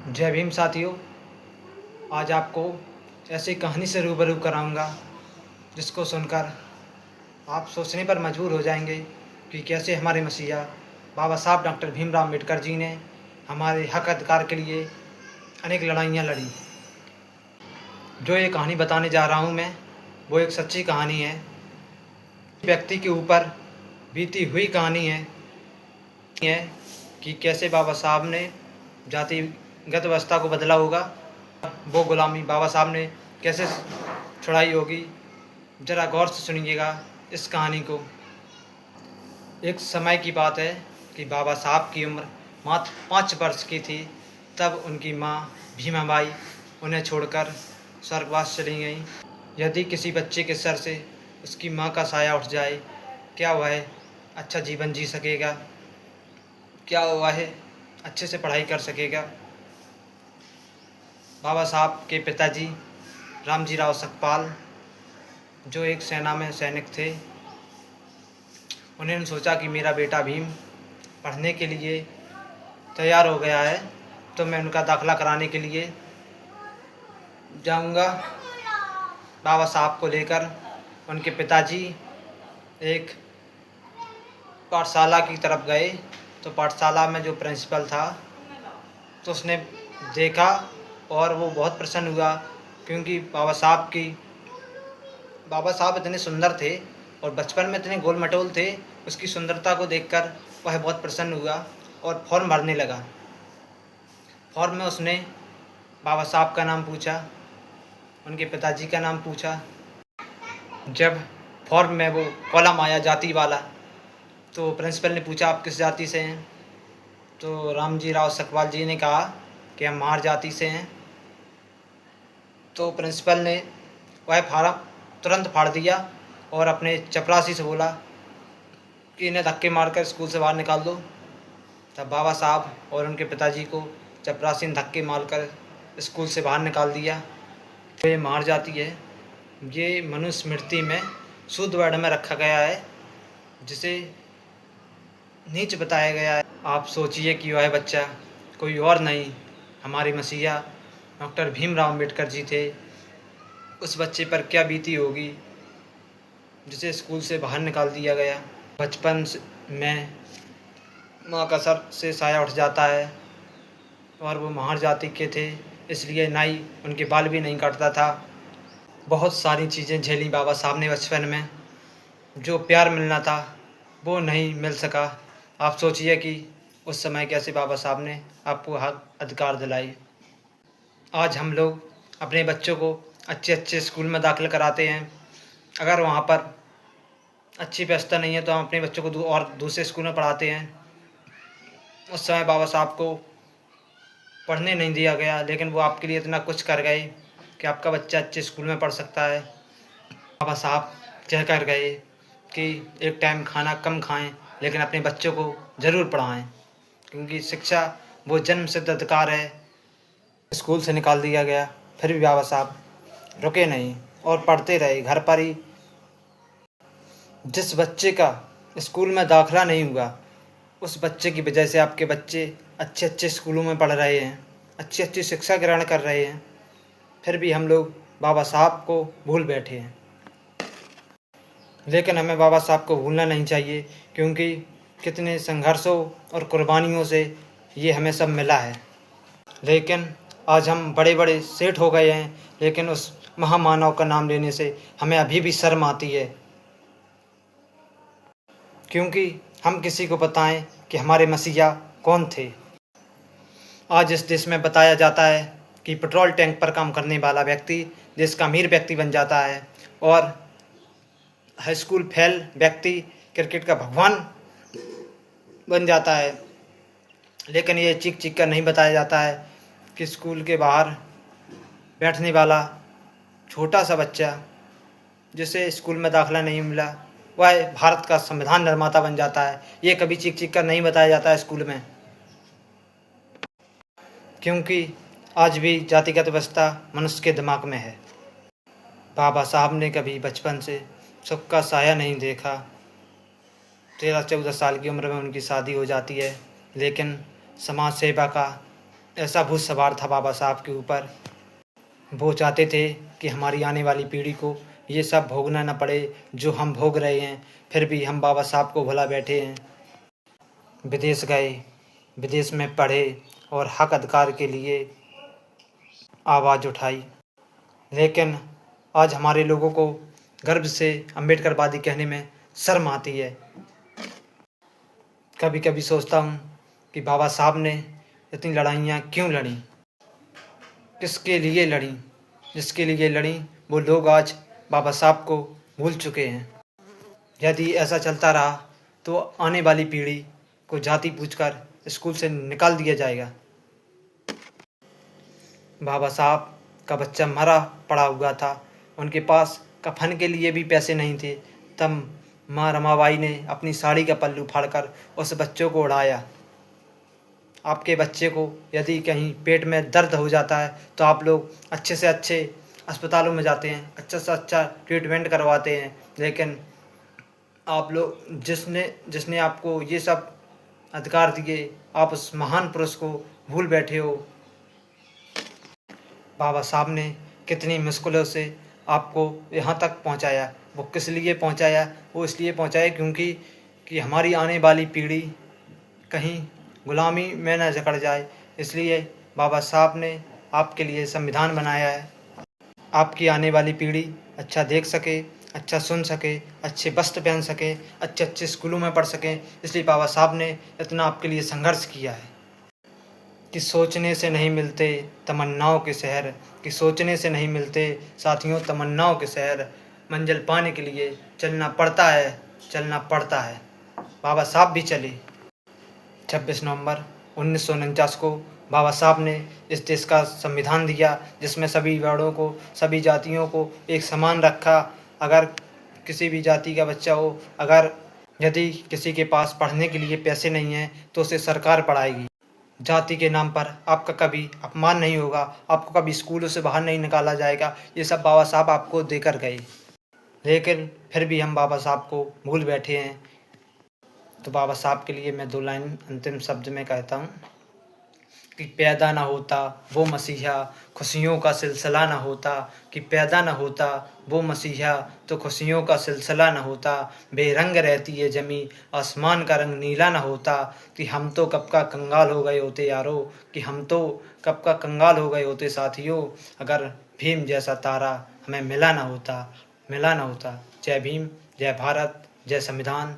जय भीम साथियों। आज आपको ऐसी कहानी से रूबरू कराऊंगा जिसको सुनकर आप सोचने पर मजबूर हो जाएंगे कि कैसे हमारे मसीहा बाबा साहब डॉक्टर भीमराव अम्बेडकर जी ने हमारे हक अधिकार के लिए अनेक लड़ाइयाँ लड़ी। जो ये कहानी बताने जा रहा हूँ मैं, वो एक सच्ची कहानी है। व्यक्ति के ऊपर बीती हुई कहानी है कि कैसे बाबा साहब ने जातिगत व्यवस्था को बदला होगा, वो गुलामी बाबा साहब ने कैसे छुड़ाई होगी। ज़रा गौर से सुनिएगा इस कहानी को। एक समय की बात है कि बाबा साहब की उम्र मात्र 5 वर्ष की थी। तब उनकी माँ भीमाबाई उन्हें छोड़कर स्वर्गवास चली गई। यदि किसी बच्चे के सर से उसकी माँ का साया उठ जाए, क्या वह अच्छा जीवन जी सकेगा? क्या वह अच्छे से पढ़ाई कर सकेगा? बाबा साहब के पिताजी रामजी राव सकपाल, जो एक सेना में सैनिक थे, उन्होंने सोचा कि मेरा बेटा भीम पढ़ने के लिए तैयार हो गया है, तो मैं उनका दाखिला कराने के लिए जाऊंगा। बाबा साहब को लेकर उनके पिताजी एक पाठशाला की तरफ गए। तो पाठशाला में जो प्रिंसिपल था, तो उसने देखा और वो बहुत प्रसन्न हुआ, क्योंकि बाबा साहब इतने सुंदर थे और बचपन में इतने गोल मटोल थे। उसकी सुंदरता को देखकर वह बहुत प्रसन्न हुआ और फॉर्म भरने लगा। फॉर्म में उसने बाबा साहब का नाम पूछा, उनके पिताजी का नाम पूछा। जब फॉर्म में वो कॉलम आया जाति वाला, तो प्रिंसिपल ने पूछा, आप किस जाति से हैं? तो रामजी राव सकपाल जी ने कहा कि हम मार जाति से हैं। तो प्रिंसिपल ने वह फार्म तुरंत फाड़ दिया और अपने चपरासी से बोला कि इन्हें धक्के मारकर स्कूल से बाहर निकाल दो। तब बाबा साहब और उनके पिताजी को चपरासी ने धक्के मारकर स्कूल से बाहर निकाल दिया। तो ये मार जाती है, ये मनुस्मृति में शुद्ध वर्ण में रखा गया है, जिसे नीच बताया गया है। आप सोचिए कि वह बच्चा कोई और नहीं, हमारे मसीहा डॉक्टर भीमराव अम्बेडकर जी थे। उस बच्चे पर क्या बीती होगी जिसे स्कूल से बाहर निकाल दिया गया। बचपन में माँ का सर से साया उठ जाता है और वो महार जाति के थे, इसलिए नाई उनके बाल भी नहीं काटता था। बहुत सारी चीज़ें झेली बाबा साहब ने बचपन में। जो प्यार मिलना था वो नहीं मिल सका। आप सोचिए कि उस समय कैसे बाबा साहब ने आपको हक अधिकार दिलाई। आज हम लोग अपने बच्चों को अच्छे स्कूल में दाखिल कराते हैं। अगर वहाँ पर अच्छी व्यवस्था नहीं है तो हम अपने बच्चों को और दूसरे स्कूल में पढ़ाते हैं। उस समय बाबा साहब को पढ़ने नहीं दिया गया, लेकिन वो आपके लिए इतना कुछ कर गए कि आपका बच्चा अच्छे स्कूल में पढ़ सकता है। बाबा साहब कह कर गए कि एक टाइम खाना कम खाएं, लेकिन अपने बच्चों को ज़रूर पढ़ाएं, क्योंकि शिक्षा वो जन्म सिद्ध अधिकार है। स्कूल से निकाल दिया गया, फिर भी बाबा साहब रुके नहीं और पढ़ते रहे घर पर ही। जिस बच्चे का स्कूल में दाखिला नहीं हुआ, उस बच्चे की वजह से आपके बच्चे अच्छे स्कूलों में पढ़ रहे हैं, अच्छी शिक्षा ग्रहण कर रहे हैं। फिर भी हम लोग बाबा साहब को भूल बैठे हैं। लेकिन हमें बाबा साहब को भूलना नहीं चाहिए, क्योंकि कितने संघर्षों और कुर्बानियों से ये हमें सब मिला है। लेकिन आज हम बड़े सेठ हो गए हैं, लेकिन उस महामानव का नाम लेने से हमें अभी भी शर्म आती है, क्योंकि हम किसी को बताएं कि हमारे मसीहा कौन थे। आज इस देश में बताया जाता है कि पेट्रोल टैंक पर काम करने वाला व्यक्ति देश का अमीर व्यक्ति बन जाता है, और हाई स्कूल फेल व्यक्ति क्रिकेट का भगवान बन जाता है। लेकिन ये चीख कर नहीं बताया जाता है कि स्कूल के बाहर बैठने वाला छोटा सा बच्चा जिसे स्कूल में दाखिला नहीं मिला, वह भारत का संविधान निर्माता बन जाता है। ये कभी चीख कर नहीं बताया जाता है स्कूल में, क्योंकि आज भी जातिगत व्यवस्था मनुष्य के दिमाग में है। बाबा साहब ने कभी बचपन से सुख का साया नहीं देखा। 13-14 साल की उम्र में उनकी शादी हो जाती है, लेकिन समाज सेवा का ऐसा भूत सवार था बाबा साहब के ऊपर। वो चाहते थे कि हमारी आने वाली पीढ़ी को ये सब भोगना न पड़े जो हम भोग रहे हैं, फिर भी हम बाबा साहब को भुला बैठे हैं। विदेश गए, विदेश में पढ़े और हक अधिकार के लिए आवाज़ उठाई, लेकिन आज हमारे लोगों को गर्व से अम्बेडकरवादी कहने में शर्म आती है। कभी कभी सोचता हूँ कि बाबा साहब ने इतनी लड़ाइयाँ क्यों लड़ी, किसके लिए लड़ी। जिसके लिए लड़ी वो लोग आज बाबा साहब को भूल चुके हैं। यदि ऐसा चलता रहा तो आने वाली पीढ़ी को जाति पूछकर स्कूल से निकाल दिया जाएगा। बाबा साहब का बच्चा मरा पड़ा हुआ था, उनके पास कफन के लिए भी पैसे नहीं थे, तब माँ रमाबाई ने अपनी साड़ी का पल्लू फाड़कर उस बच्चों को उड़ाया। आपके बच्चे को यदि कहीं पेट में दर्द हो जाता है तो आप लोग अच्छे से अच्छे अस्पतालों में जाते हैं, अच्छा से अच्छा ट्रीटमेंट करवाते हैं, लेकिन आप लोग जिसने आपको ये सब अधिकार दिए, आप उस महान पुरुष को भूल बैठे हो। बाबा साहब ने कितनी मुश्किलों से आपको यहाँ तक पहुँचाया। वो किस लिए पहुँचाया? वो इसलिए पहुँचाया कि हमारी आने वाली पीढ़ी कहीं गुलामी में न जकड़ जाए, इसलिए बाबा साहब ने आपके लिए संविधान बनाया है। आपकी आने वाली पीढ़ी अच्छा देख सके, अच्छा सुन सके, अच्छे वस्त्र पहन सके, अच्छे अच्छे स्कूलों में पढ़ सकें, इसलिए बाबा साहब ने इतना आपके लिए संघर्ष किया है। कि सोचने से नहीं मिलते तमन्नाओं के शहर, कि सोचने से नहीं मिलते साथियों तमन्नाओं के शहर, मंजिल पाने के लिए चलना पड़ता है, चलना पड़ता है। बाबा साहब भी चले। 26 नवंबर 1949 को बाबा साहब ने इस देश का संविधान दिया, जिसमें सभी वर्णों को, सभी जातियों को एक समान रखा। अगर किसी भी जाति का बच्चा हो, अगर यदि किसी के पास पढ़ने के लिए पैसे नहीं हैं तो उसे सरकार पढ़ाएगी। जाति के नाम पर आपका कभी अपमान नहीं होगा, आपको कभी स्कूलों से बाहर नहीं निकाला जाएगा। ये सब बाबा साहब आपको देकर गए, लेकिन फिर भी हम बाबा साहब को भूल बैठे हैं। तो बाबा साहब के लिए मैं 2 लाइन अंतिम शब्द में कहता हूँ कि पैदा ना होता वो मसीहा, खुशियों का सिलसिला ना होता। कि पैदा ना होता वो मसीहा, तो खुशियों का सिलसिला ना होता। बेरंग रहती है ज़मीं, आसमान का रंग नीला ना होता। कि हम तो कब का कंगाल हो गए होते यारो, कि हम तो कब का कंगाल हो गए होते साथियों, अगर भीम जैसा तारा हमें मिला ना होता, मिला ना होता। जय भीम, जय भारत, जय संविधान।